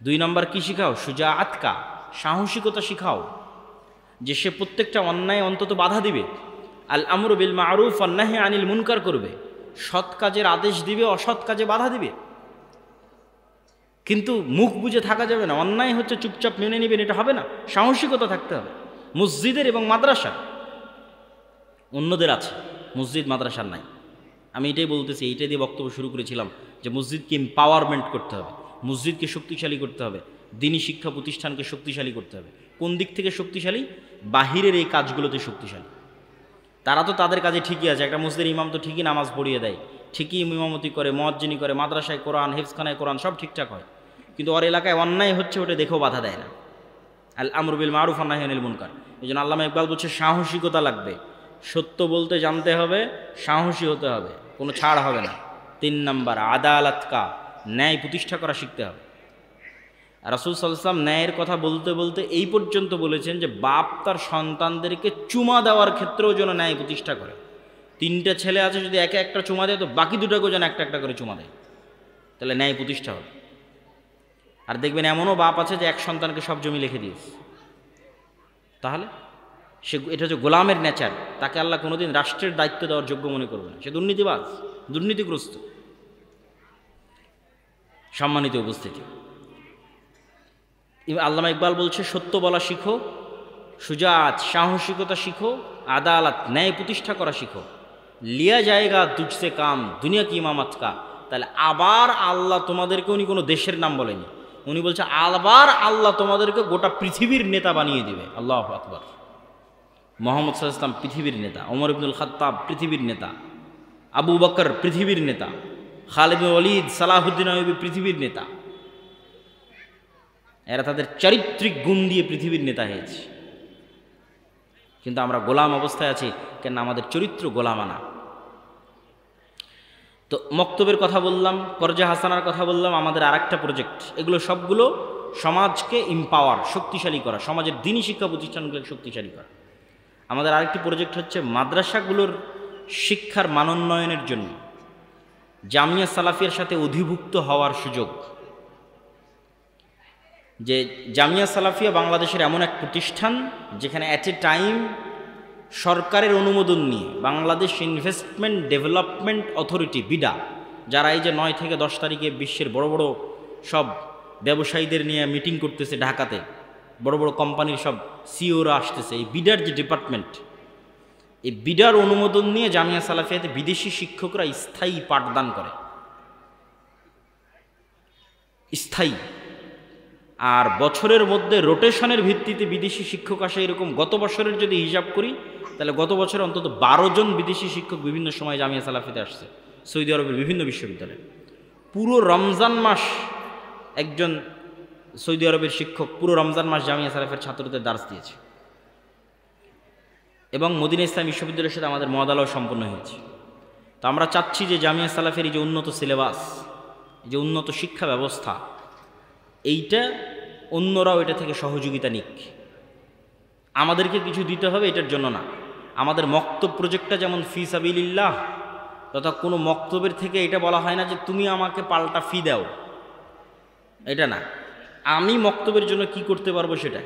2 নম্বর কি শিখাও? সুজাআতকা, সাহসিকতা শিখাও, যে সে প্রত্যেকটা অন্যায় অন্তত বাধা দিবে। আল আমরু বিল মারুফ ওয়ান নাহি আনিল মুনকার করবে, সৎ কাজের আদেশ দিবে, অসৎ কাজে বাধা দিবে। কিন্তু মুখ বুজে থাকা যাবে না, অন্যায় হচ্ছে চুপচাপ মেনে নেবেন, এটা হবে না, সাহসিকতা থাকতে হবে। মসজিদের এবং মাদ্রাসা, অন্যদের আছে, মসজিদ মাদ্রাসার নাই। আমি এটাই বলতেছি, এইটাই দিয়ে বক্তব্য শুরু করেছিলাম যে মসজিদকে এম্পাওয়ারমেন্ট করতে হবে, মসজিদকে শক্তিশালী করতে হবে, দ্বীনি শিক্ষা প্রতিষ্ঠানকে শক্তিশালী করতে হবে। কোন দিক থেকে শক্তিশালী? বাহিরের এই কাজগুলোতে শক্তিশালী। তারা তো তাদের কাজে ঠিকই আছে, একটা মসজিদের ইমাম তো ঠিকই নামাজ পড়িয়ে দেয়, ঠিকই ইমামতি করে, মুয়াজ্জিনি করে, মাদ্রাসায় কোরআন, হেফজখানায় কোরআন সব ঠিকঠাক হয়, কিন্তু ওর এলাকায় অন্যায় হচ্ছে ওটা দেখেও বাধা দেয় না। আল আমরু বিল মারুফ ওয়ান নাহি আনিল মুনকার। এই জন্য আল্লামা ইকবাল বলছে সাহসিকতা লাগবে, সত্য বলতে জানতে হবে, সাহসী হতে হবে, কোনো ছাড় হবে না। 3 নম্বর আদালাতকা, ন্যায় প্রতিষ্ঠা করা শিখতে হবে। রাসূল সাল্লাল্লাহু আলাইহি ওয়াসাল্লাম ন্যায়ের কথা বলতে বলতে এই পর্যন্ত বলেছেন যে বাপ তার সন্তানদেরকে চুমা দেওয়ার ক্ষেত্রেও যেন ন্যায় প্রতিষ্ঠা করে। 3টে ছেলে আছে, যদি একে একটা চুমা দেয় তো বাকি 2টাকেও যেন একটা একটা করে চুমা দেয়, তাহলে ন্যায় প্রতিষ্ঠা হবে। আর দেখবেন এমনও বাপ আছে যে এক সন্তানকে সব জমি লিখে দিয়েছে, তাহলে সে, এটা হচ্ছে গোলামের নেচার, তাকে আল্লাহ কোনোদিন রাষ্ট্রের দায়িত্ব দেওয়ার যোগ্য মনে করবে না, সে দুর্নীতিবাজ, দুর্নীতিগ্রস্ত। সম্মানিত উপস্থিতি, আল্লামা ইকবাল বলছে সত্য বলা শিখো, সুজাত সাহসিকতা শিখো, আদালত ন্যায় প্রতিষ্ঠা করা শিখো। লিয়া জায়গা তুজসে কাম দুনিয়া কি ইমামত কা। তাহলে আবার আল্লাহ তোমাদেরকে, উনি কোনো দেশের নাম বলেনি, উনি বলছে আবার আল্লাহ তোমাদেরকে গোটা পৃথিবীর নেতা বানিয়ে দিবে। আল্লাহু আকবার। মুহাম্মদ সাল্লাল্লাহু আলাইহি ওয়াসাল্লাম পৃথিবীর নেতা, ওমর ইবনুল খাত্তাব পৃথিবীর নেতা, আবু বকর পৃথিবীর নেতা, খালিদ বিন ওয়ালিদ, সালাহুদ্দিন আইয়ুবী পৃথিবীর নেতা। এরা তাদের চারিত্রিক গুণ দিয়ে পৃথিবীর নেতা হয়েছে, কিন্তু আমরা গোলাম অবস্থায় আছি কেন? আমাদের চরিত্র গোলামানা। তো মক্তবের কথা বললাম, পর্জা হাসানার কথা বললাম, আমাদের আরেকটা প্রজেক্ট, এগুলো সবগুলো সমাজকে এম্পাওয়ার, শক্তিশালী করা, সমাজের দ্বীনি শিক্ষা প্রতিষ্ঠানগুলোকে শক্তিশালী করা। আমাদের আরেকটি প্রজেক্ট হচ্ছে মাদ্রাসাগুলোর শিক্ষার মানোন্নয়নের জন্য জামিয়া সালাফিয়ার সাথে অধিভুক্ত হওয়ার সুযোগ। যে জামিয়া সালাফিয়া বাংলাদেশের এমন এক প্রতিষ্ঠান যেখানে অ্যাট এ টাইম সরকারের অনুমোদন নিয়ে Bangladesh investment development authority, BIDA, যারা এই যে 9 থেকে 10 তারিখে বিশ্বের বড় বড় সব ব্যবসায়ীদের নিয়ে মিটিং করতেছে ঢাকাতে, বড় বড় কোম্পানির সব সিইওরা আসতেছে, এই বিডার যে ডিপার্টমেন্ট, এই বিডার অনুমোদন নিয়ে জামিয়া সালাফিয়াতে বিদেশি শিক্ষকরা স্থায়ী পাঠদান করে, স্থায়ী। আর বছরের মধ্যে রোটেশনের ভিত্তিতে বিদেশি শিক্ষক আসে এরকম। গত বছরের যদি হিসাব করি তাহলে গত বছরে অন্তত 12 জন বিদেশি শিক্ষক বিভিন্ন সময় জামিয়া সালাফিতে আসছে, সৌদি আরবের বিভিন্ন বিশ্ববিদ্যালয়ে। পুরো রমজান মাস একজন সৌদি আরবের শিক্ষক পুরো রমজান মাস জামিয়া সালাফের ছাত্রদের দার্স দিয়েছে, এবং মদিনা ইসলাম বিশ্ববিদ্যালয়ের সাথে আমাদের মদালাও সম্পন্ন হয়েছে। তো আমরা চাচ্ছি যে জামিয়া সালাফের এই যে উন্নত সিলেবাস, এই যে উন্নত শিক্ষা ব্যবস্থা, এইটা অন্যরাও এটা থেকে সহযোগিতা নিক। আমাদেরকে কিছু দিতে হবে এটার জন্য না। আমাদের মক্তব প্রজেক্টটা যেমন ফি সাবিলিল্লাহ, তথা কোনো মক্তবের থেকে এটা বলা হয় না যে তুমি আমাকে পাল্টা ফি দাও, এটা না। আমি মক্তবের জন্য কি করতে পারবো সেটা।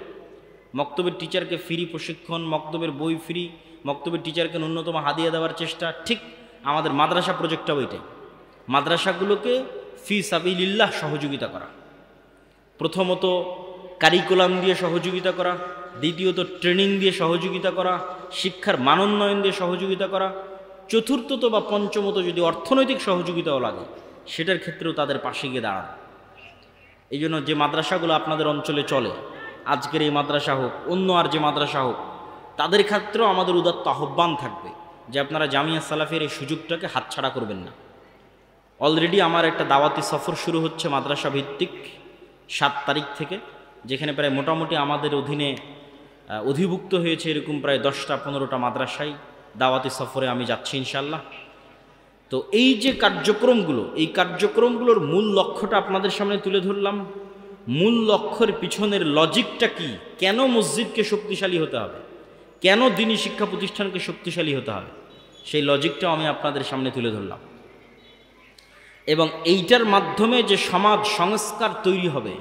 মক্তবের টিচারকে ফ্রি প্রশিক্ষণ, মক্তবের বই ফ্রি, মক্তবের টিচারকে ন্যূনতম হাদিয়া দেওয়ার চেষ্টা। ঠিক আমাদের মাদ্রাসা প্রজেক্টটাও এটাই, মাদ্রাসাগুলোকে ফি সাবিলিল্লাহ সহযোগিতা করা। প্রথমত কারিকুলাম দিয়ে সহযোগিতা করা, দ্বিতীয়ত ট্রেনিং দিয়ে সহযোগিতা করা, শিক্ষার মানোন্নয়ন দিয়ে সহযোগিতা করা, চতুর্থত বা পঞ্চমত যদি অর্থনৈতিক সহযোগিতাও লাগে সেটার ক্ষেত্রেও তাদের পাশে গিয়ে দাঁড়ানো। এই জন্য যে মাদ্রাসাগুলো আপনাদের অঞ্চলে চলে, আজকের এই মাদ্রাসা হোক, অন্য আর যে মাদ্রাসা হোক, তাদের ক্ষেত্রেও আমাদের উদাত্ত আহ্বান থাকবে যে আপনারা জামিয়া সালাফের এই সুযোগটাকে হাতছাড়া করবেন না। অলরেডি আমার একটা দাওয়াতি সফর শুরু হচ্ছে মাদ্রাসা ভিত্তিক 7 তারিখ থেকে, যেখানে প্রায় মোটামুটি আমাদের অধীনে অধিভুক্ত হয়েছে এরকম প্রায় 10টা-15টা মাদ্রাসায় দাওয়াতি সফরে আমি যাচ্ছি ইনশাল্লাহ। তো এই যে কার্যক্রমগুলো, এই কার্যক্রমগুলোর মূল লক্ষ্যটা আপনাদের সামনে তুলে ধরলাম। মূল লক্ষ্যের পিছনের লজিকটা কি, কেন মসজিদকে শক্তিশালী হতে হবে, কেন দ্বীনি শিক্ষা প্রতিষ্ঠানকে শক্তিশালী হতে হবে, সেই লজিকটাও আমি আপনাদের সামনে তুলে ধরলাম। এবং এইটার মাধ্যমে যে সমাজ সংস্কার তৈরি হবে,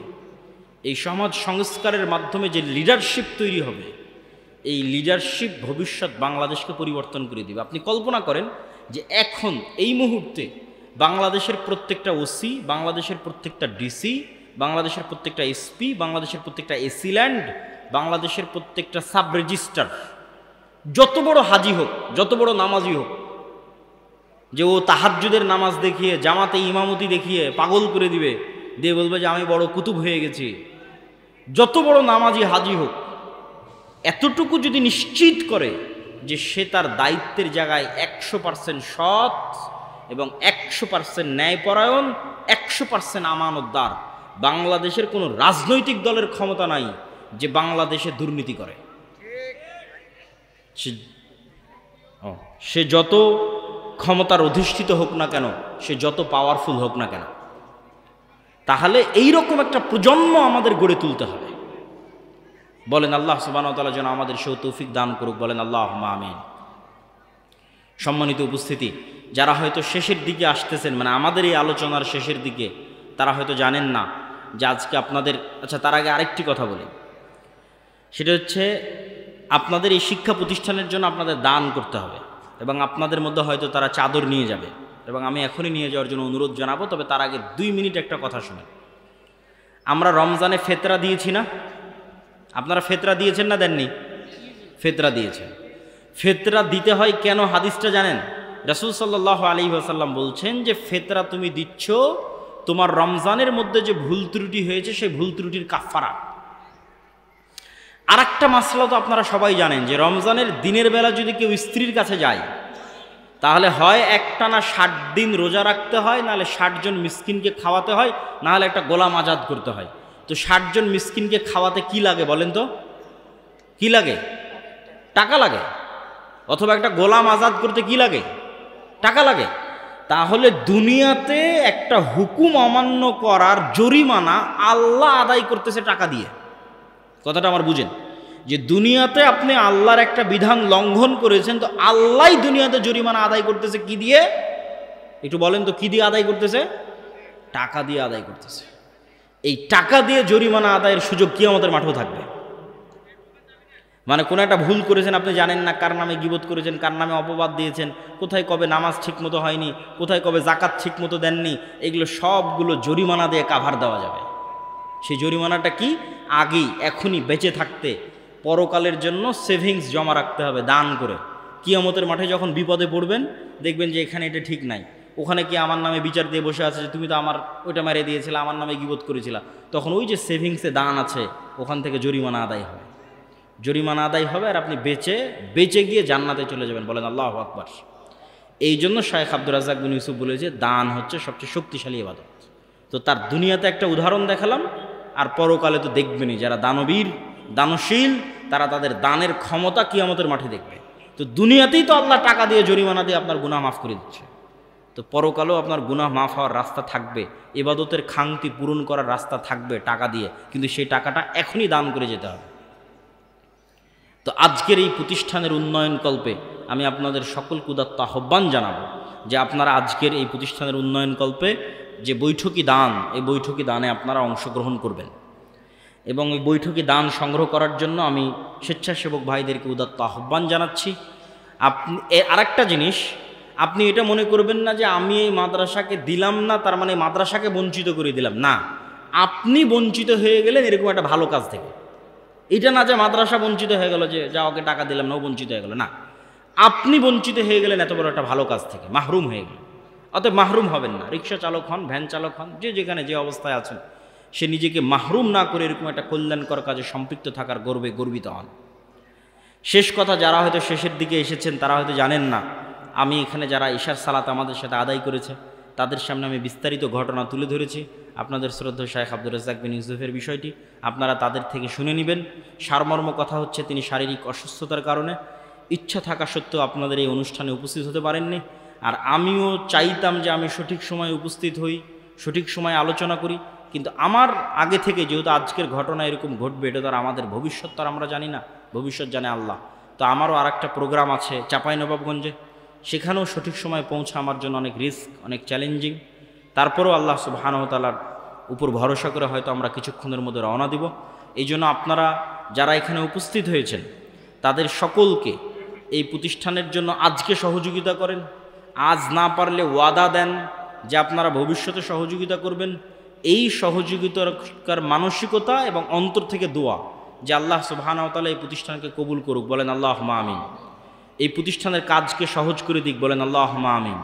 এই সমাজ সংস্কারের মাধ্যমে যে লিডারশিপ তৈরি হবে, এই লিডারশিপ ভবিষ্যৎ বাংলাদেশকে পরিবর্তন করে দিবে। আপনি কল্পনা করেন যে এখন এই মুহূর্তে বাংলাদেশের প্রত্যেকটা ওসি, বাংলাদেশের প্রত্যেকটা ডিসি, বাংলাদেশের প্রত্যেকটা এসপি, বাংলাদেশের প্রত্যেকটা এসিল্যান্ড, বাংলাদেশের প্রত্যেকটা সাব রেজিস্ট্রার, যত বড় হাজি হোক, যত বড় নামাজি হোক, যে ও তাহাজ্জুদের নামাজ দেখিয়ে, জামাতে ইমামতি দেখিয়ে পাগল করে দিবে, দিয়ে বলবে যে আমি বড় কুতুব হয়ে গেছি, যত বড় নামাজি হাজি হোক, এতটুকু যদি নিশ্চিত করে যে সে তার দায়িত্বের জায়গায় 100% সৎ এবং 100% ন্যায়পরায়ণ, 100% আমানতদার, বাংলাদেশের কোনো রাজনৈতিক দলের ক্ষমতা নাই যে বাংলাদেশে দুর্নীতি করে। সে যত ক্ষমতার অধিষ্ঠিত হোক না কেন, সে যত পাওয়ারফুল হোক না কেন, তাহলে এই রকম একটা প্রজন্ম আমাদের গড়ে তুলতে হবে। বলেন আল্লাহ সুবহানাহু ওয়া তাআলা যেন আমাদের সেই তৌফিক দান করুক, বলেন আল্লাহুম্মা আমিন। সম্মানিত উপস্থিতি, যারা হয়তো শেষের দিকে আসতেছেন, মানে আমাদের এই আলোচনার শেষের দিকে, তারা হয়তো জানেন না যে আজকে আপনাদের, আচ্ছা তার আগে আরেকটি কথা বলি, সেটা হচ্ছে আপনাদের এই শিক্ষা প্রতিষ্ঠানের জন্য আপনাদের দান করতে হবে, এবং আপনাদের মধ্যে হয়তো তারা চাদর নিয়ে যাবে, এবং আমি এখনই নিয়ে যাওয়ার জন্য অনুরোধ জানাবো। তবে তার আগে 2 মিনিট একটা কথা শুনে, আমরা রমজানে ফেতরা দিয়েছি না? আপনারা ফেতরা দিয়েছেন না দেননি? ফেতরা দিয়েছেন। ফেতরা দিতে হয় কেন হাদিসটা জানেন? রাসূল সাল্লাল্লাহু আলাইহি ওয়াসাল্লাম বলছেন যে ফেতরা তুমি দিচ্ছ তোমার রমজানের মধ্যে যে ভুল ত্রুটি হয়েছে সেই ভুল ত্রুটির কাফারা। আর একটা মাসলা তো আপনারা সবাই জানেন যে রমজানের দিনের বেলা যদি কেউ স্ত্রীর কাছে যায়, তাহলে হয় একটানা 60 দিন রোজা রাখতে হয়, নাহলে 60 জন মিসকিনকে খাওয়াতে হয়, নাহলে একটা গোলাম আজাদ করতে হয়। তো 60 জন মিসকিনকে খাওয়াতে কি লাগে বলেন তো? কি লাগে? টাকা লাগে। অথবা একটা গোলাম আজাদ করতে কি লাগে? টাকা লাগে। তাহলে দুনিয়াতে একটা হুকুম অমান্য করার জরিমানা আল্লাহ আদায় করতেছে টাকা দিয়ে। কথাটা আমার বুঝেন, যে দুনিয়াতে আপনি আল্লাহর একটা বিধান লঙ্ঘন করেছেন, তো আল্লাহ দুনিয়াতে জরিমানা আদায় করতেছে কি দিয়ে? একটু বলেন তো, কি দিয়ে আদায় করতেছে? টাকা দিয়ে আদায় করতেছে। এই টাকা দিয়ে জরিমানা আদায়ের সুযোগ কিয়ামতের মাঠেও থাকবে। মানে কোনো একটা ভুল করেছেন, আপনি জানেন না কার নামে গীবত করেছেন, কার নামে অপবাদ দিয়েছেন, কোথায় কবে নামাজ ঠিকমতো হয়নি, কোথায় কবে জাকাত ঠিকমতো দেননি, এগুলো সবগুলো জরিমানা দিয়ে কাভার দেওয়া যাবে। সেই জরিমানাটা কি? আগেই এখনই বেঁচে থাকতে পরকালের জন্য সেভিংস জমা রাখতে হবে দান করে। কিয়ামতের মাঠে যখন বিপদে পড়বেন, দেখবেন যে এখানে এটা ঠিক নাই, ওখানে কি আমার নামে বিচার দিয়ে বসে আছে যে তুমি তো আমার ওইটা মেরে দিয়েছিলে, আমার নামে গীবত করেছিলা, তখন ওই যে সেভিংসে দান আছে ওখান থেকে জরিমানা আদায় হবে। জরিমানা আদায় হবে আর আপনি বেঁচে গিয়ে জান্নাতে চলে যাবেন। বলেন আল্লাহু আকবার। এই জন্য শায়েখ আব্দুর রাজ্জাক বিন ইউসুফ বলেছে দান হচ্ছে সবচেয়ে শক্তিশালী ইবাদত। তো তার দুনিয়াতে একটা উদাহরণ দেখালাম, আর পরকালে তো দেখবেনই যারা দানবীর দানশীল, তারা তাদের দানের ক্ষমতা কিয়ামতের মাঠে দেখবে। তো দুনিয়াতেই তো আল্লাহ টাকা দিয়ে জরিমানা দিয়ে আপনার গুনাহ মাফ করে দিচ্ছে, তো পরকালেও আপনার গুনাহ মাফ হওয়ার রাস্তা থাকবে, ইবাদতের খাংতি পূরণ করার রাস্তা থাকবে টাকা দিয়ে, কিন্তু সেই টাকাটা এখনই দান করে যেতে হবে। তো আজকের এই প্রতিষ্ঠানের উন্নয়ন কল্পে আমি আপনাদের সকলকে উদাত্ত আহ্বান জানাবো যে আপনারা আজকের এই প্রতিষ্ঠানের উন্নয়ন কল্পে যে বৈঠকি দান, এই বৈঠকি দানে আপনারা অংশগ্রহণ করবেন, এবং এই বৈঠকি দান সংগ্রহ করার জন্য আমি স্বেচ্ছাসেবক ভাইদেরকে উদাত্ত আহ্বান জানাচ্ছি। আপনি আরেকটা জিনিস, আপনি এটা মনে করবেন না যে আমি এই মাদ্রাসাকে দিলাম না তার মানে মাদ্রাসাকে বঞ্চিত করে দিলাম, না, আপনি বঞ্চিত হয়ে গেলেন এরকম একটা ভালো কাজ থেকে। এটা না যে মাদ্রাসা বঞ্চিত হয়ে গেল, যে যা ওকে টাকা দিলাম না ও বঞ্চিত হয়ে গেল, না, আপনি বঞ্চিত হয়ে গেলেন এত বড় একটা ভালো কাজ থেকে, মাহরুম হয়ে গেলেন। অতএব মাহরুম হবেন না। রিক্সা চালক হন, ভ্যান চালক হন, যে যেখানে যে অবস্থায় আছেন, সে নিজেকে মাহরুম না করে এরকম একটা কল্যাণকর কাজে সম্পৃক্ত থাকার গর্বে গর্বিত হন। শেষ কথা, যারা হয়তো শেষের দিকে এসেছেন তারা হয়তো জানেন না, আমি এখানে যারা ঈশার সালাত আমাদের সাথে আদায় করেছে তাদের সামনে আমি বিস্তারিত ঘটনা তুলে ধরেছি। আপনাদের শ্রদ্ধেয় শায়েখ আব্দুর রাজ্জাক বিন ইউসুফের বিষয়টি আপনারা তাদের থেকে শুনে নেবেন। সারমর্ম কথা হচ্ছে, তিনি শারীরিক অসুস্থতার কারণে ইচ্ছা থাকা সত্ত্বেও আপনাদের এই অনুষ্ঠানে উপস্থিত হতে পারেননি। আর আমিও চাইতাম যে আমি সঠিক সময়ে উপস্থিত হই, সঠিক সময়ে আলোচনা করি, কিন্তু আমার আগে থেকে যেহেতু আজকের ঘটনা এরকম ঘটবে, এটা তো আর আমাদের ভবিষ্যৎ তো আর আমরা জানি না, ভবিষ্যৎ জানে আল্লাহ। তো আমারও আর একটা প্রোগ্রাম আছে চাঁপাইনবাবগঞ্জে, সেখানেও সঠিক সময়ে পৌঁছা আমার জন্য অনেক রিস্ক, অনেক চ্যালেঞ্জিং। তারপরেও আল্লাহ সুবহানাহু ওয়া তাআলার উপর ভরসা করে হয়তো আমরা কিছুক্ষণের মধ্যে রওনা দিব। এই জন্য আপনারা যারা এখানে উপস্থিত হয়েছেন তাদের সকলকে এই প্রতিষ্ঠানের জন্য আজকে সহযোগিতা করেন, আজ না পারলে ওয়াদা দেন যে আপনারা ভবিষ্যতে সহযোগিতা করবেন। এই সহযোগিতার মানসিকতা এবং অন্তর থেকে দোয়া যে আল্লাহ সুবহানাহু ওয়া তাআলা এই প্রতিষ্ঠানকে কবুল করুক, বলেন আল্লাহুম্মা আমিন। এই প্রতিষ্ঠানের কাজকে সহজ করে দিক, বলেন আল্লাহুম্মা আমিন।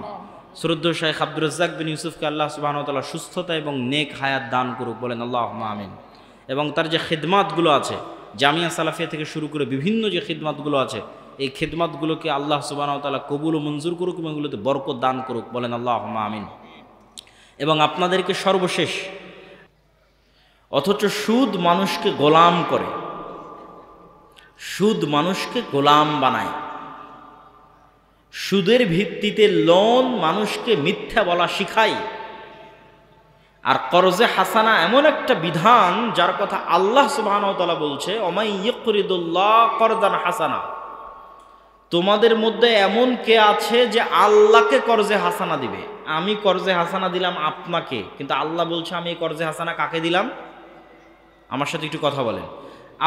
শ্রদ্ধেয় শাইখ আব্দুর রাজ্জাক বিন ইউসুফকে আল্লাহ সুবহানাহু ওয়া তাআলা সুস্থতা এবং নেক হায়াত দান করুক, বলেন আল্লাহুম্মা আমিন। এবং তার যে খিদমাতগুলো আছে জামিয়া সালাফিয়া থেকে শুরু করে বিভিন্ন যে খিদমাতগুলো আছে, এই খিদমাতগুলোকে আল্লাহ সুবহানাহু ওয়া তাআলা কবুল ও মঞ্জুর করুক এবং এগুলোতে বরকত দান করুক, বলেন আল্লাহুম্মা আমিন। এবং আপনাদেরকে সর্বশেষ, অথচ সুদ মানুষকে গোলাম করে, সুদ মানুষকে গোলাম বানায়, সুদের ভিত্তিতে লোন মানুষকে মিথ্যা বলা শিখায়। আর কর্জে হাসানা এমন একটা বিধান যার কথা আল্লাহ সুবহানাহু ওয়া তাআলা বলছে, ওমাই ইয়াকরিদুল্লাহ করদান হাসানা। তোমাদের মধ্যে এমন কে আছে যে আল্লাহকে কর্জে হাসানা দিবে? আমি কর্জে হাসানা দিলাম আপনাকে, কিন্তু আল্লাহ বলছে আমি এই কর্জে হাসানা কাকে দিলাম? আমার সাথে একটু কথা বলেন।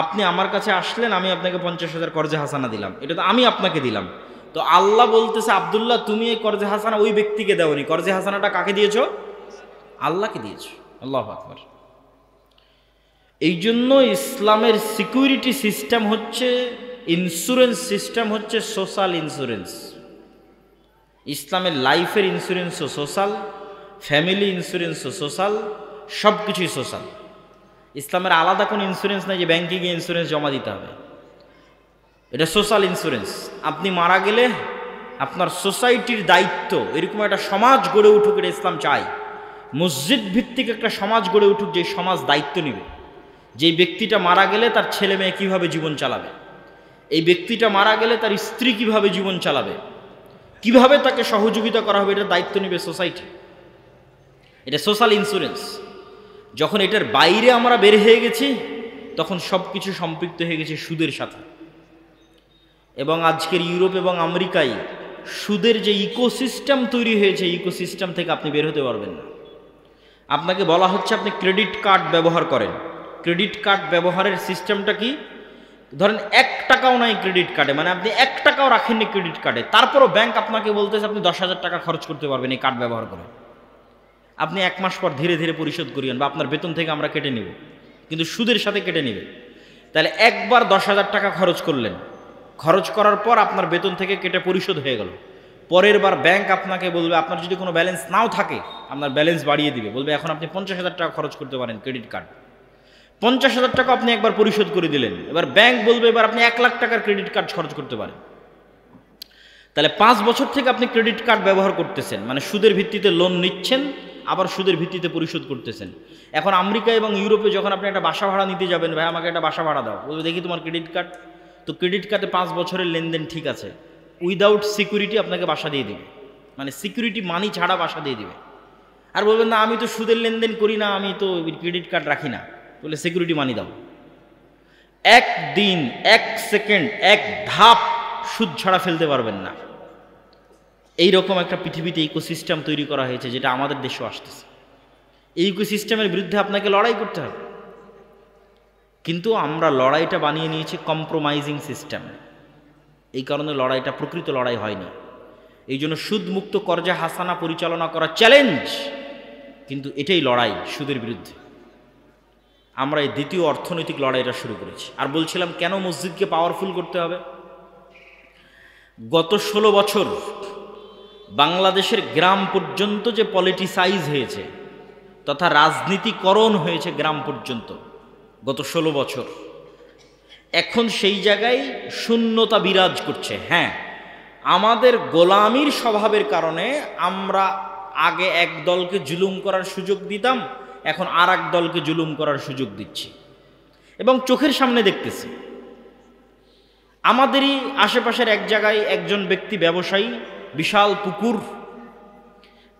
আপনি আমার কাছে আসলেন, আমি আপনাকে 50,000 কর্জে হাসানা দিলাম, এটা তো আমি আপনাকে দিলাম। তো আল্লাহ বলতেছে আব্দুল্লাহ তুমি এই কর্জে হাসানা ওই ব্যক্তিকে দেওনি, কর্জে হাসানাটা কাকে দিয়েছো? আল্লাহকে দিয়েছো। আল্লাহু আকবার। এই জন্য ইসলামের সিকিউরিটি সিস্টেম হচ্ছে, ইন্স্যুরেন্স সিস্টেম হচ্ছে সোশ্যাল ইন্স্যুরেন্স। ইসলামের লাইফের ইন্স্যুরেন্সও সোশ্যাল, ফ্যামিলি ইন্স্যুরেন্সও সোশ্যাল, সব কিছুই সোশ্যাল। ইসলামের আলাদা কোনো ইন্স্যুরেন্স নাই যে ব্যাংকে গিয়ে ইন্স্যুরেন্স জমা দিতে হবে, এটা সোশ্যাল ইন্স্যুরেন্স। আপনি মারা গেলে আপনার সোসাইটির দায়িত্ব, এরকম একটা সমাজ গড়ে উঠুক, এটা ইসলাম চায়। মসজিদ ভিত্তিক একটা সমাজ গড়ে উঠুক, যে সমাজ দায়িত্ব নেবে, যেই ব্যক্তিটা মারা গেলে তার ছেলে মেয়ে কীভাবে জীবন চালাবে, এই ব্যক্তিটা মারা গেলে তার স্ত্রী কিভাবে জীবন চালাবে, কিভাবে তাকে সহযোগিতা করা হবে, এটার দায়িত্ব নেবে সোসাইটি। এটা সোশ্যাল ইন্স্যুরেন্স। যখন এটার বাইরে আমরা বের হয়ে গেছি তখন সব কিছু সম্পৃক্ত হয়ে গেছে সুদের সাথে। এবং আজকের ইউরোপ এবং আমেরিকায় সুদের যে ইকোসিস্টেম তৈরি হয়েছে, ইকোসিস্টেম থেকে আপনি বের হতে পারবেন না। আপনাকে বলা হচ্ছে আপনি ক্রেডিট কার্ড ব্যবহার করেন। ক্রেডিট কার্ড ব্যবহারের সিস্টেমটা কি? ধরেন 1 টাকাও নাই ক্রেডিট কার্ডে, মানে আপনি 1 টাকাও রাখেননি ক্রেডিট কার্ডে, তারপরও ব্যাংক আপনাকে বলতেছে আপনি 10,000 টাকা খরচ করতে পারবেন এই কার্ড ব্যবহার করে। আপনি 1 মাস পর ধীরে ধীরে পরিশোধ করিয়েন, বা আপনার বেতন থেকে আমরা কেটে নিব, কিন্তু সুদের সাথে কেটে নেবে। তাহলে একবার 10,000 টাকা খরচ করলেন, খরচ করার পর আপনার বেতন থেকে কেটে পরিশোধ হয়ে গেল। পরের বার ব্যাংক আপনাকে বলবে, আপনার যদি কোনো ব্যালেন্স নাও থাকে আপনার ব্যালেন্স বাড়িয়ে দিবে, বলবে এখন আপনি 50,000 টাকা খরচ করতে পারেন ক্রেডিট কার্ড। 50,000 টাকা আপনি একবার পরিশোধ করে দিলেন, এবার ব্যাংক বলবে এবার আপনি 1 লাখ টাকার ক্রেডিট কার্ড খরচ করতে পারেন। তাহলে 5 বছর থেকে আপনি ক্রেডিট কার্ড ব্যবহার করতেছেন, মানে সুদের ভিত্তিতে লোন নিচ্ছেন, আবার সুদের ভিত্তিতে পরিশোধ করতেছেন। এখন আমেরিকা এবং ইউরোপে যখন আপনি একটা বাসা ভাড়া নিতে যাবেন, ভাই আমাকে একটা বাসা ভাড়া দাও, বলবে দেখি তোমার ক্রেডিট কার্ড। তো ক্রেডিট কার্ডে 5 বছরের লেনদেন ঠিক আছে, উইদাউট সিকিউরিটি আপনাকে বাসা দিয়ে দিবে, মানে সিকিউরিটি মানি ছাড়া বাসা দিয়ে দিবে। আর বলবেন না আমি তো সুদের লেনদেন করি না, আমি তো ক্রেডিট কার্ড রাখি না, বলে সিকিউরিটি মানি দাও। 1 দিন 1 সেকেন্ড 1 ধাপ সুদ ছাড়া ফেলতে পারবেন না। এইরকম একটা পৃথিবীতে ইকোসিস্টেম তৈরি করা হয়েছে, যেটা আমাদের দেশেও আসতেছে। এই ইকোসিস্টেমের বিরুদ্ধে আপনাকে লড়াই করতে হবে, কিন্তু আমরা লড়াইটা বানিয়ে নিয়েছি কম্প্রোমাইজিং সিস্টেম। এই কারণে লড়াইটা প্রকৃত লড়াই হয়নি। এই জন্য সুদমুক্ত কর্জে হাসানা পরিচালনা করা চ্যালেঞ্জ, কিন্তু এটাই লড়াই সুদের বিরুদ্ধে। আমরা এই দ্বিতীয় অর্থনৈতিক লড়াইটা শুরু করেছি। আর বলছিলাম কেন মসজিদকে পাওয়ারফুল করতে হবে। গত 16 বছর বাংলাদেশের গ্রাম পর্যন্ত যে পলিটিসাইজ হয়েছে তথা রাজনীতিকরণ হয়েছে গ্রাম পর্যন্ত, গত 16 বছর, এখন সেই জায়গায় শূন্যতা বিরাজ করছে। হ্যাঁ, আমাদের গোলামির স্বভাবের কারণে আমরা আগে এক দলকে জুলুম করার সুযোগ দিতাম, এখন আর এক দলকে জুলুম করার সুযোগ দিচ্ছি, এবং চোখের সামনে দেখতেছি। আমাদেরই আশেপাশের এক জায়গায় একজন ব্যক্তি ব্যবসায়ী বিশাল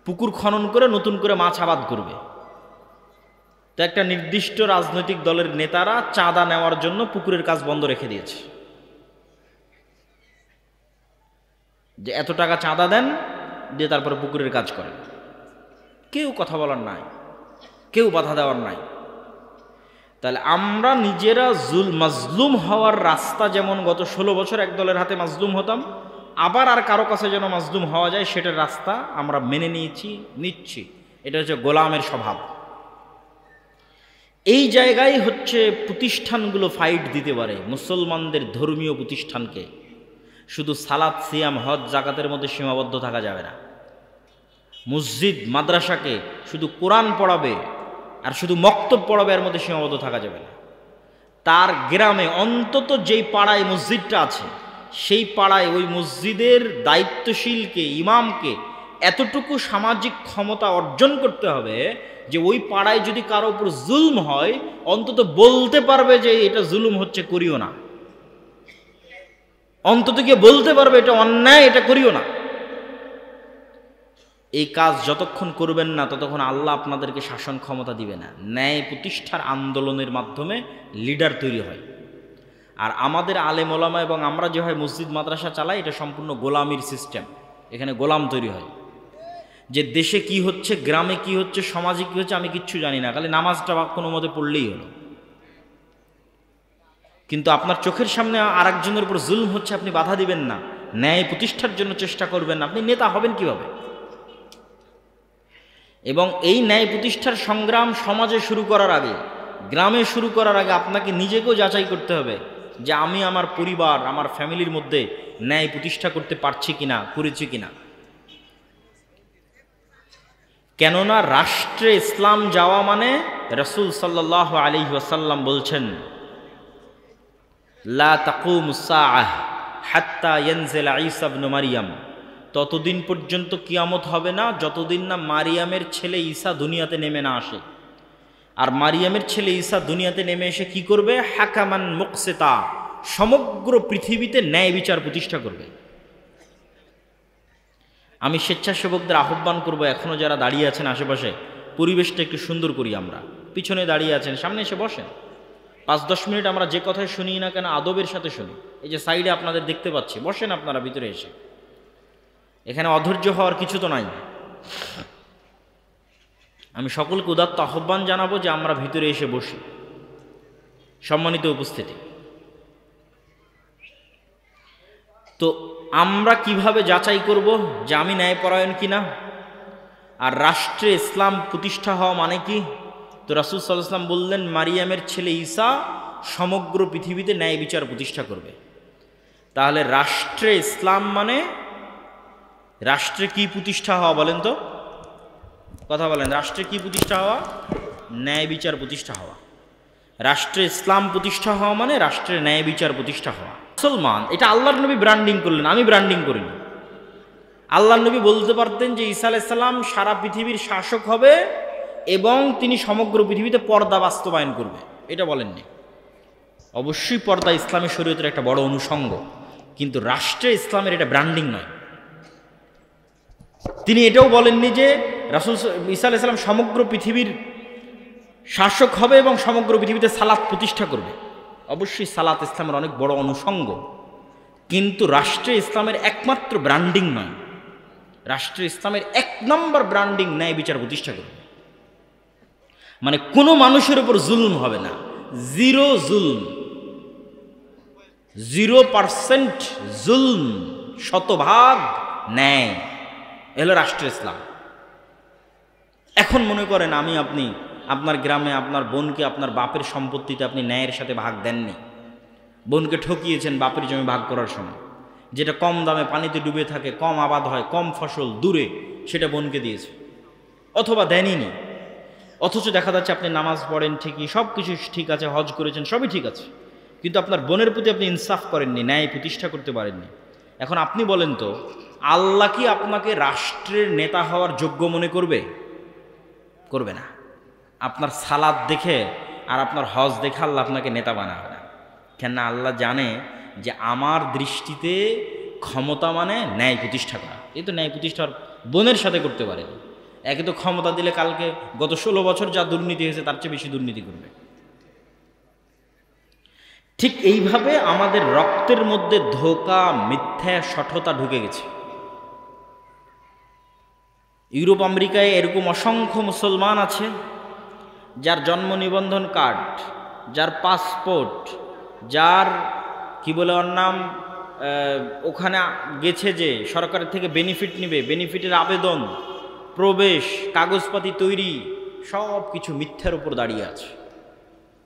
পুকুর খনন করে নতুন করে মাছ আবাদ করবে। তো একটা নির্দিষ্ট রাজনৈতিক দলের নেতারা চাঁদা নেওয়ার জন্য পুকুরের কাজ বন্ধ রেখে দিয়েছে, যে এত টাকা চাঁদা দেন, দিয়ে তারপরে পুকুরের কাজ করেন। কেউ কথা বলার নাই। কেউ বাধা দেওয়ার নাই। তাহলে আমরা নিজেরা মাজলুম হওয়ার রাস্তা, যেমন গত 16 বছর এক দলের হাতে মাজলুম হতাম, আবার আর কারো কাছে যেন মাজলুম হওয়া যায় সেটার রাস্তা আমরা মেনে নিচ্ছি। এটা হচ্ছে গোলামের স্বভাব। এই জায়গায় হচ্ছে প্রতিষ্ঠানগুলো ফাইট দিতে পারে মুসলমানদের ধর্মীয় প্রতিষ্ঠানকে। শুধু সালাত, সিয়াম, হজ, জাকাতের মধ্যে সীমাবদ্ধ থাকা যাবে না। মসজিদ মাদ্রাসাকে শুধু কোরআন পড়াবে আর শুধু মক্তব পড়াবে, এর মধ্যে সীমাবদ্ধ থাকা যাবে না। তার গ্রামে অন্তত যেই পাড়ায় মসজিদটা আছে সেই পাড়ায় ওই মসজিদের দায়িত্বশীলকে, ইমামকে এতটুকু সামাজিক ক্ষমতা অর্জন করতে হবে যে ওই পাড়ায় যদি কারো উপর জুলম হয় অন্তত বলতে পারবে যে এটা জুলুম হচ্ছে, করিও না। অন্তত গিয়ে বলতে পারবে এটা অন্যায়, এটা করিও না। এই কাজ যতক্ষণ করবেন না ততক্ষণ আল্লাহ আপনাদেরকে শাসন ক্ষমতা দিবে না। ন্যায় প্রতিষ্ঠার আন্দোলনের মাধ্যমে লিডার তৈরি হয়। আর আমাদের আলেম ওলামা এবং আমরা যে হয় মসজিদ মাদ্রাসা চালাই, এটা সম্পূর্ণ গোলামির সিস্টেম। এখানে গোলাম তৈরি হয়, যে দেশে কি হচ্ছে, গ্রামে কি হচ্ছে, সমাজে কি হচ্ছে আমি কিচ্ছু জানি না, খালি নামাজটা কোনো মতে পড়লেই হলো। কিন্তু আপনার চোখের সামনে আরেকজনের উপর জুলম হচ্ছে, আপনি বাধা দিবেন না, ন্যায় প্রতিষ্ঠার জন্য চেষ্টা করবেন না, আপনি নেতা হবেন কিভাবে? এবং এই ন্যায় প্রতিষ্ঠার সংগ্রাম সমাজে শুরু করার আগে, গ্রামে শুরু করার আগে আপনাকে নিজেকেও যাচাই করতে হবে যে আমি আমার পরিবার, আমার ফ্যামিলির মধ্যে ন্যায় প্রতিষ্ঠা করতে পারছি কিনা, করেছি কিনা। কেননা রাষ্ট্রে ইসলাম যাওয়া মানে রাসূল সাল্লাল্লাহু আলাইহি ওয়াসাল্লাম বলছেন, লা তাকুমুস সাআহ হাত্তা ইয়ানজিলা ঈসা ইবনে মারইয়াম, ততদিন পর্যন্ত কিয়ামত হবে না যতদিন না মারিয়ামের ছেলে ঈসা দুনিয়াতে নেমে না আসে। আর মারিয়ামের ছেলে ঈসা দুনিয়াতে নেমে এসে কি করবে? হাকামান মুকসিতা, সমগ্র পৃথিবীতে ন্যায় বিচার প্রতিষ্ঠা করবে। আমি স্বেচ্ছাসেবকদের আহ্বান করব, এখনো যারা দাঁড়িয়ে আছেন আশেপাশে, পরিবেশটা একটু সুন্দর করি। আমরা পিছনে দাঁড়িয়ে আছেন, সামনে এসে বসেন। 5-10 মিনিট আমরা যে কথাই শুনি না কেন আদবের সাথে শুনি। এই যে সাইডে আপনাদের দেখতে পাচ্ছি, বসেন আপনারা ভিতরে এসে। এখানে অধৈর্য হওয়ার কিছু তো নাই। আমি সকলকে উদাত্ত আহ্বান জানাবো যে আমরা ভিতরে এসে বসি। সম্মানিত উপস্থিতি, তো আমরা কিভাবে যাচাই করব যে আমি ন্যায়পরায়ণ কিনা? আর রাষ্ট্রে ইসলাম প্রতিষ্ঠা হওয়া মানে কি? তো রাসূল সাল্লাল্লাহু আলাইহি ওয়াসাল্লাম বললেন, মারিয়ামের ছেলে ঈসা সমগ্র পৃথিবীতে ন্যায় বিচার প্রতিষ্ঠা করবে। তাহলে রাষ্ট্রে ইসলাম মানে রাষ্ট্রে কি প্রতিষ্ঠা হওয়া? বলেন তো, কথা বলেন। রাষ্ট্রে কি প্রতিষ্ঠা হওয়া? ন্যায় বিচার প্রতিষ্ঠা হওয়া। রাষ্ট্রে ইসলাম প্রতিষ্ঠা হওয়া মানে রাষ্ট্রের ন্যায় বিচার প্রতিষ্ঠা হওয়া। মুসলমান, এটা আল্লাহর নবী ব্র্যান্ডিং করলেন, আমি ব্র্যান্ডিং করিনি। আল্লাহর নবী বলতে পারতেন যে ঈসা আলাইহিস সালাম সারা পৃথিবীর শাসক হবে এবং তিনি সমগ্র পৃথিবীতে পর্দা বাস্তবায়ন করবে, এটা বলেননি। অবশ্যই পর্দা ইসলামী শরীয়তের একটা বড় অনুষঙ্গ, কিন্তু রাষ্ট্রে ইসলামের এটা ব্র্যান্ডিং নয়। তিনি এটাও বলেননি যে রাসূল ঈসা আলাইহিস সালাম সমগ্র পৃথিবীর শাসক হবে এবং সমগ্র পৃথিবীতে সালাত প্রতিষ্ঠা করবে। অবশ্যই সালাত ইসলামের অনেক বড় অনুষঙ্গ, কিন্তু রাষ্ট্রে ইসলামের একমাত্র ব্র্যান্ডিং নয়। রাষ্ট্রে ইসলামের 1 নম্বর ব্র্যান্ডিং ন্যায় বিচার প্রতিষ্ঠা করবে। মানে কোনো মানুষের উপর জুলম হবে না, জিরো জুলম, 0% জুলম, শতভাগ ন্যায়, এলো রাষ্ট্র ইসলাম। এখন মনে করেন আমি আপনি আপনার গ্রামে আপনার বোনকে আপনার বাপের সম্পত্তিতে আপনি ন্যায়ের সাথে ভাগ দেননি, বোনকে ঠকিয়েছেন বাপের জমি ভাগ করার সময়, যেটা কম দামে পানিতে ডুবে থাকে, কম আবাদ হয়, কম ফসল, দূরে, সেটা বোনকে দিয়েছে, অথবা দেনইনি। অথচ দেখা যাচ্ছে আপনি নামাজ পড়েন ঠিকই, সব কিছু ঠিক আছে, হজ করেছেন, সবই ঠিক আছে, কিন্তু আপনার বোনের প্রতি আপনি ইনসাফ করেননি, ন্যায় প্রতিষ্ঠা করতে পারেননি। এখন আপনি বলেন তো, আল্লাহ কি আপনাকে রাষ্ট্রের নেতা হওয়ার যোগ্য মনে করবে? করবে না। আপনার সালাত দেখে আর আপনার হজ দেখে আল্লাহ আপনাকে নেতা বানাবে না। কেন? আল্লাহ জানে যে আমার দৃষ্টিতে ক্ষমতা মানে ন্যায় প্রতিষ্ঠা করা। এই তো ন্যায় প্রতিষ্ঠার বোনের সাথে করতে পারেনি। একে তো ক্ষমতা দিলে কালকে গত 16 বছর যা দুর্নীতি হয়েছে তার চেয়ে বেশি দুর্নীতি করবে। ঠিক এইভাবে আমাদের রক্তের মধ্যে ধোঁকা, মিথ্যা, শঠতা ঢুকে গেছে। ইউরোপ আমেরিকায় এরকম অসংখ্য মুসলমান আছে যার জন্ম নিবন্ধন কার্ড, যার পাসপোর্ট, যার কি বলে ওর নাম, ওখানে গেছে যে সরকারের থেকে বেনিফিট নেবে, বেনিফিটের আবেদন, প্রবেশ, কাগজপাতি তৈরি, সব কিছু মিথ্যার উপর দাঁড়িয়ে আছে,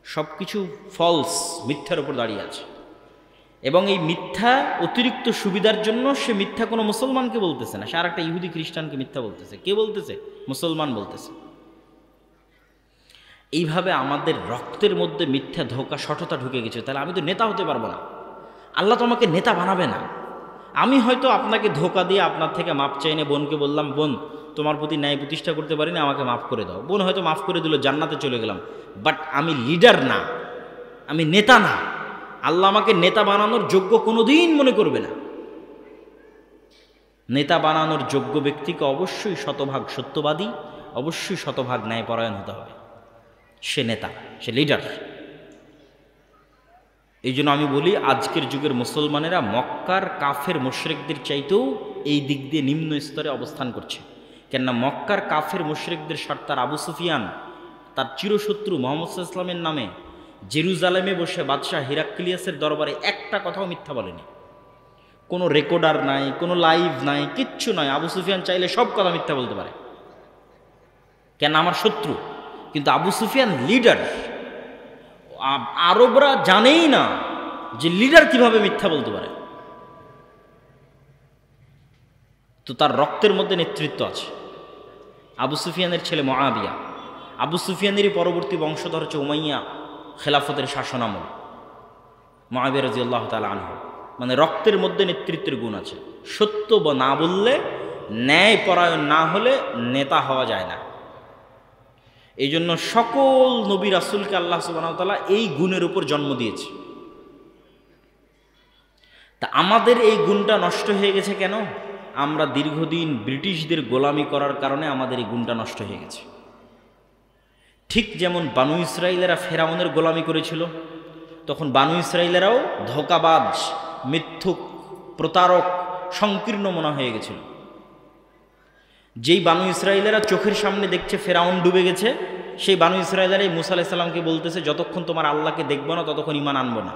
সব কিছু ফলস, মিথ্যার উপর দাঁড়িয়ে আছে। এবং এই মিথ্যা অতিরিক্ত সুবিধার জন্য সে মিথ্যা কোনো মুসলমানকে বলতেছে না, সে আর একটা ইহুদি খ্রিস্টানকে মিথ্যা বলতেছে। কে বলতেছে? মুসলমান বলতেছে। এইভাবে আমাদের রক্তের মধ্যে মিথ্যা, ধোঁকা, সঠতা ঢুকে গেছে। তাহলে আমি তো নেতা হতে পারবো না, আল্লাহ তো আমাকে নেতা বানাবে না। আমি হয়তো আপনাকে ধোঁকা দিয়ে আপনার থেকে মাপ চাই না, বোনকে বললাম, বোন তোমার প্রতি ন্যায় প্রতিষ্ঠা করতে পারি না, আমাকে মাফ করে দাও। বোন হয়তো মাফ করে দিল, জান্নাতে চলে গেলাম। বাট আমি লিডার না, আমি নেতা না। আল্লাহ আমাকে নেতা বানানোর যোগ্য কোনোদিন মনে করবে না। নেতা বানানোর যোগ্য ব্যক্তিকে অবশ্যই শতভাগ সত্যবাদী, অবশ্যই শতভাগ ন্যায়পরায়ণ হতে হবে। সে নেতা, সে লিডার। এই জন্য আমি বলি, আজকের যুগের মুসলমানেরা মক্কার কাফের মুশরিকদের চাইতেও এই দিক দিয়ে নিম্ন স্তরে অবস্থান করছে। কেননা মক্কার কাফের মুশরিকদের সর্দার আবু সুফিয়ান তার চিরশত্রু মুহাম্মদ সাল্লাল্লাহু আলাইহি ওয়াসাল্লামের নামে জেরুজালেমে বসে বাদশাহ হিরাক্লিয়াসের দরবারে একটা কথাও মিথ্যা বলেনি। কোনো রেকর্ডার নাই, কোনো লাইভ নাই, কিচ্ছু নয়। আবু সুফিয়ান চাইলে সব কথা মিথ্যা বলতে পারে, কেন? আমার শত্রু। কিন্তু আবু সুফিয়ান লিডার। আরবরা জানেই না যে লিডার কিভাবে মিথ্যা বলতে পারে। তো তার রক্তের মধ্যে নেতৃত্ব আছে। আবু সুফিয়ানের ছেলে মুআবিয়া, আবু সুফিয়ানেরই পরবর্তী বংশধর হচ্ছে উমাইয়া খেলাফতের শাসনামল, মুআবিয়া রাদিয়াল্লাহু তাআলা আনহু। মানে রক্তের মধ্যে নেতৃত্বের গুণ আছে। সত্য বা না বললে, ন্যায় পরায়ণ না হলে নেতা হওয়া যায় না। এই জন্য সকল নবী রাসূলকে আল্লাহ সুবহানাহু ওয়া তাআলা এই গুণের উপর জন্ম দিয়েছে। তা আমাদের এই গুণটা নষ্ট হয়ে গেছে কেন? আমরা দীর্ঘদিন ব্রিটিশদের গোলামি করার কারণে আমাদের এই গুণটা নষ্ট হয়ে গেছে। ঠিক যেমন বানু ইসরাইলেরা ফেরাউনের গোলামি করেছিল, তখন বানু ইসরাইলেরাও ধোঁকাবাজ, মিথ্যুক, প্রতারক, সংকীর্ণ মনা হয়ে গেছিল। যেই বানু ইসরাইলেরা চোখের সামনে দেখছে ফেরাউন ডুবে গেছে, সেই বানু ইসরাইলেরাই মুসা আলাইহিস সালামকে বলতেছে, যতক্ষণ তোমার আল্লাহকে দেখবো না ততক্ষণ ঈমান আনবো না।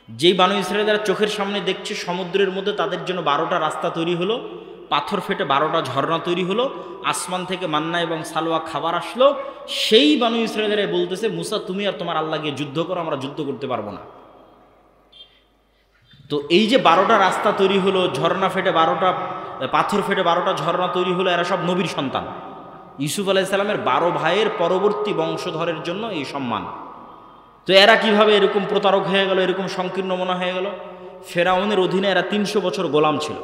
যেই বানু ইসরাইলেরা চোখের সামনে দেখছে সমুদ্রের মধ্যে তাদের জন্য 12টা রাস্তা তৈরি হলো, পাথর ফেটে 12টা ঝর্ণা তৈরি হলো, আসমান থেকে মান্না এবং সালোয়া খাবার আসলো, সেই বানু ইসরাইলেরাই বলতেছে, মুসা তুমি আর তোমার আল্লাহ গিয়ে যুদ্ধ করো, আমরা যুদ্ধ করতে পারবো না। তো এই যে 12টা রাস্তা তৈরি হলো, ঝর্ণা ফেটে 12টা, পাথর ফেটে 12টা ঝর্ণা তৈরি হলো, এরা সব নবীর সন্তান। ইউসুফ আলাইহিস সালামের 12 ভাইয়ের পরবর্তী বংশধরের জন্য এই সম্মান। তো এরা কিভাবে এরকম প্রতারক হয়ে গেল, এরকম সংকীর্ণ মনা হয়ে গেল? ফেরাউনের অধীনে এরা 300 বছর গোলাম ছিল।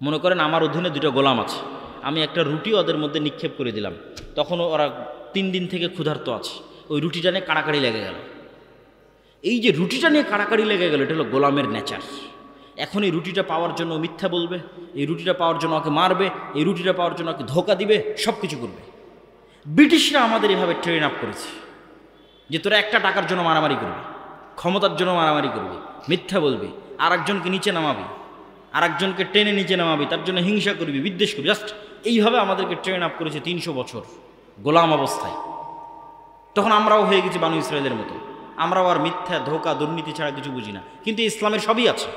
মনে করেন আমার অধীনে 2টা গোলাম আছে, আমি একটা রুটি ওদের মধ্যে নিক্ষেপ করে দিলাম, তখন ওরা 3 দিন থেকে ক্ষুধার্ত আছে, ওই রুটিটা নিয়ে কাড়াকাড়ি লেগে গেল। এই যে রুটিটা নিয়ে কাড়াকাড়ি লেগে গেল, এটা হলো গোলামের নেচার। এখন এই রুটিটা পাওয়ার জন্য মিথ্যা বলবে, এই রুটিটা পাওয়ার জন্য ওকে মারবে, এই রুটিটা পাওয়ার জন্য ওকে ধোঁকা দিবে, সব কিছু করবে। ব্রিটিশরা আমাদের এভাবে ট্রেন আপ করেছে যে তোরা একটা টাকার জন্য মারামারি করবি, ক্ষমতার জন্য মারামারি করবি, মিথ্যা বলবি, আর একজনকে নিচে নামাবি, আর একজনকে টেনে নিচে নামাবি, তার জন্য হিংসা করবি, বিদ্বেষ করবি। জাস্ট এইভাবে আমাদেরকে ট্রেন আপ করেছে 300 বছর গোলাম অবস্থায়। তখন আমরাও হয়ে গেছি বানু ইসরায়েলের মতো, আমরাও আর মিথ্যা, ধোঁকা, দুর্নীতি ছাড়া কিছু বুঝি না। কিন্তু ইসলামের সবই আছে,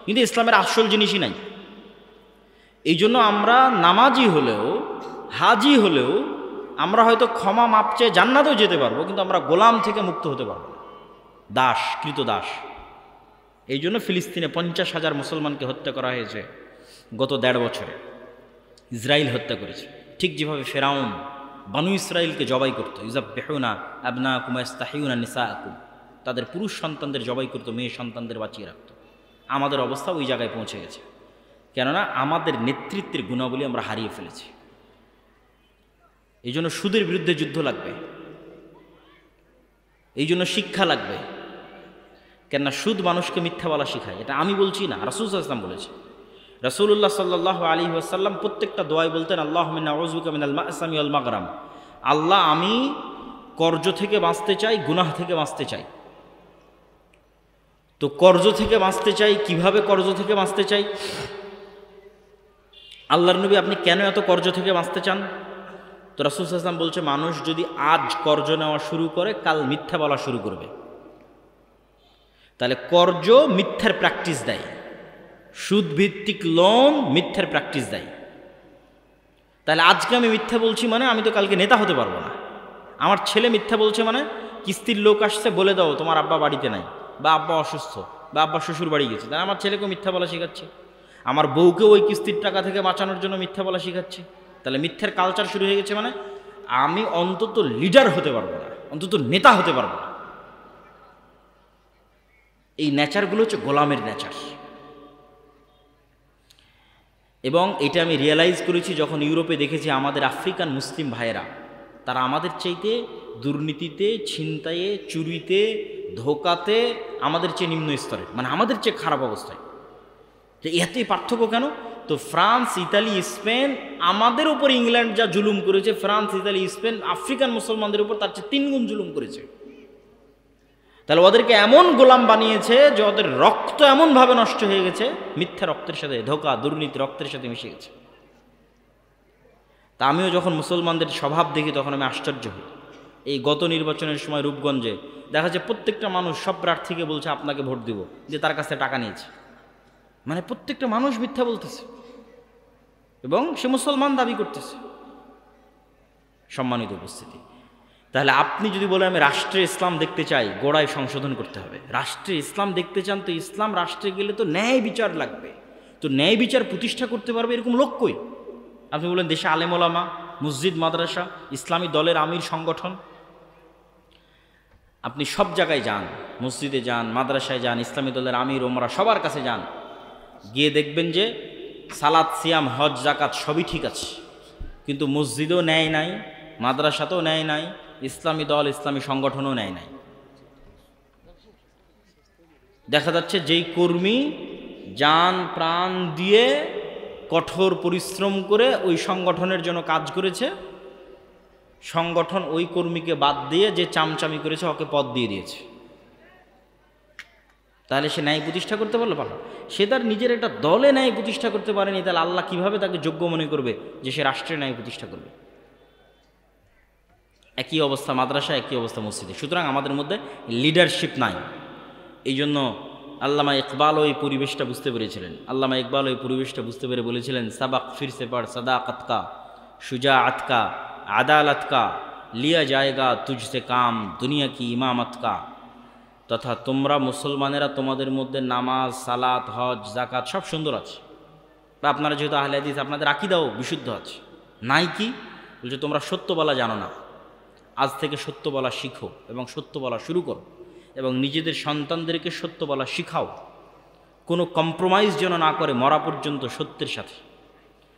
কিন্তু ইসলামের আসল জিনিসই নাই। এই জন্য আমরা নামাজি হলেও, হাজি হলেও, আমরা হয়তো ক্ষমা মাপ চেয়ে জান্নাতেও যেতে পারবো, কিন্তু আমরা গোলাম থেকে মুক্ত হতে পারবো না, দাস, কৃত দাস। এই জন্য ফিলিস্তিনে 50,000 মুসলমানকে হত্যা করা হয়েছে গত 1.5 বছরে। ইসরায়েল হত্যা করেছে, ঠিক যেভাবে ফেরাউন বানু ইসরায়েলকে জবাই করতো। ইউযাববিহুনা আবনাকুম ওয়া ইস্তাহিয়ুনা নিসাআকুম, তাদের পুরুষ সন্তানদের জবাই করতো, মেয়ে সন্তানদের বাঁচিয়ে রাখতো। আমাদের অবস্থা ওই জায়গায় পৌঁছে গেছে, কেননা আমাদের নেতৃত্বের গুণাবলী আমরা হারিয়ে ফেলেছি। এই জন্য সুদের বিরুদ্ধে যুদ্ধ লাগবে, এই জন্য শিক্ষা লাগবে। কেননা সুদ মানুষকে মিথ্যা বলা শেখায়। এটা আমি বলছি না, রাসূল সাল্লাল্লাহু আলাইহি ওয়াসাল্লাম বলেছে। রাসূলুল্লাহ সাল্লাল্লাহু আলাইহি ওয়াসাল্লাম প্রত্যেকটা দোয়ায় বলতেন, আল্লাহুম্মা ইন্নী আউযুবিকা মিনাল মা'সামি ওয়াল মাগরাম। আল্লাহ, আমি কর্জ থেকে বাঁচতে চাই, গুনাহ থেকে বাঁচতে চাই। তো কর্জ থেকে বাঁচতে চাই, কিভাবে কর্জ থেকে বাঁচতে চাই? আল্লাহর নবী, আপনি কেন এত কর্জ থেকে বাঁচতে চান? তো রাসূল সাল্লাল্লাহু আলাইহি ওয়াসাল্লাম বলছে মানুষ যদি আজ কর্জ নেওয়া শুরু করে কাল মিথ্যা বলা শুরু করবে। তাহলে কর্জ মিথ্যার প্র্যাকটিস দেয়, সুদ ভিত্তিক লোন মিথ্যার প্র্যাকটিস দেয়। তাহলে আজকে আমি মিথ্যা বলছি মানে আমি তো কালকে নেতা হতে পারবো না। আমার ছেলে মিথ্যা বলছে মানে কিস্তির লোক আসছে বলে দাও তোমার আব্বা বাড়িতে নাই, বা আব্বা অসুস্থ, বা আব্বা শ্বশুর বাড়ি গেছে, তাহলে আমার ছেলেকেও মিথ্যা বলা শেখাচ্ছে। আমার বউকেও ওই কিস্তির টাকা থেকে বাঁচানোর জন্য মিথ্যা বলা শেখাচ্ছে। তাহলে মিথ্যার কালচার শুরু হয়ে গেছে, মানে আমি অন্তত লিডার হতে পারবো না, অন্তত নেতা হতে পারবো না। এই নেচারগুলো হচ্ছে গোলামের নেচার। এবং এটা আমি রিয়েলাইজ করেছি যখন ইউরোপে দেখেছি আমাদের আফ্রিকান মুসলিম ভাইয়েরা, তারা আমাদের চাইতে দুর্নীতিতে, ছিনতাইয়ে, চুরিতে, ধোকাতে আমাদের চেয়ে নিম্ন স্তরে, মানে আমাদের চেয়ে খারাপ অবস্থায়। তো এতেই পার্থক্য কেন? তো ফ্রান্স, ইতালি, স্পেন আমাদের উপর ইংল্যান্ড যা জুলুম করেছে, ফ্রান্স, ইতালি, স্পেন আফ্রিকান মুসলমানদের উপর তার চেয়ে 3 গুণ জুলুম করেছে। তাহলে ওদেরকে এমন গোলাম বানিয়েছে যে ওদের রক্ত এমনভাবে নষ্ট হয়ে গেছে, মিথ্যা রক্তের সাথে, ধোকা দুর্নীতি রক্তের সাথে মিশে গেছে। তা আমিও যখন মুসলমানদের স্বভাব দেখি তখন আমি আশ্চর্য হই। এই গত নির্বাচনের সময় রূপগঞ্জে দেখা যায় প্রত্যেকটা মানুষ সব প্রার্থীকে বলছে আপনাকে ভোট দিব, যে তার কাছে টাকা নিয়েছে। মানে প্রত্যেকটা মানুষ মিথ্যা বলতেছে এবং সে মুসলমান দাবি করতেছে। সম্মানিত উপস্থিতি, তাহলে আপনি যদি বলেন আমি রাষ্ট্রে ইসলাম দেখতে চাই, গোড়ায় সংশোধন করতে হবে। রাষ্ট্রে ইসলাম দেখতে চান তো ইসলাম রাষ্ট্রে গেলে তো ন্যায় বিচার লাগবে। তো ন্যায় বিচার প্রতিষ্ঠা করতে পারবে এরকম লোক কই? আপনি বলেন দেশে আলেম ওলামা, মসজিদ, মাদ্রাসা, ইসলামী দলের আমির সংগঠন, আপনি সব জায়গায় যান, মসজিদে যান, মাদ্রাসায় যান, ইসলামী দলের আমির ওমরা সবার কাছে যান, গিয়ে দেখবেন যে সালাত, সিয়াম, হজ, জাকাত সবই ঠিক আছে, কিন্তু মসজিদেও ন্যায় নাই, মাদ্রাসাতেও ন্যায় নাই, ইসলামী দল, ইসলামী সংগঠনও ন্যায় নাই। দেখা যাচ্ছে যেই কর্মী জান প্রাণ দিয়ে কঠোর পরিশ্রম করে ওই সংগঠনের জন্য কাজ করেছে, সংগঠন ওই কর্মীকে বাদ দিয়ে যে চামচামি করেছে ওকে পদ দিয়ে দিয়েছে। তাহলে সে ন্যায় প্রতিষ্ঠা করতে পারলো? পারলো। সে তার নিজের একটা দলে ন্যায় প্রতিষ্ঠা করতে পারেনি, তাহলে আল্লাহ কিভাবে তাকে যোগ্য মনে করবে যে সে রাষ্ট্রে ন্যায় প্রতিষ্ঠা করবে? একই অবস্থা মাদ্রাসা, একই অবস্থা মসজিদে। সুতরাং আমাদের মধ্যে লিডারশিপ নাই। এই জন্য আল্লামা ইকবাল ওই পরিবেশটা বুঝতে পেরেছিলেন। আল্লামা ইকবাল ওই পরিবেশটা বুঝতে পেরে বলেছিলেন, সাবাক ফিরসে পড় সাদাকাত কা, শুজাআত কা, আদালত কা, লিয়া জায়গা তুঝসে কাম, দুনিয়া কি ইমামত কা। তথা তোমরা মুসলমানেরা তোমাদের মধ্যে নামাজ, সালাত, হজ, জাকাত সব সুন্দর আছে, বা আপনারা যেহেতু আহলে হাদিস আপনাদের আকীদাও বিশুদ্ধ আছে। নাই কি? বলছে তোমরা সত্য বলা জানো না, আজ থেকে সত্য বলা শিখো এবং সত্য বলা শুরু করো, এবং নিজেদের সন্তানদেরকে সত্য বলা শিখাও। কোনো কম্প্রোমাইজ যেন না করে মরা পর্যন্ত সত্যের সাথে।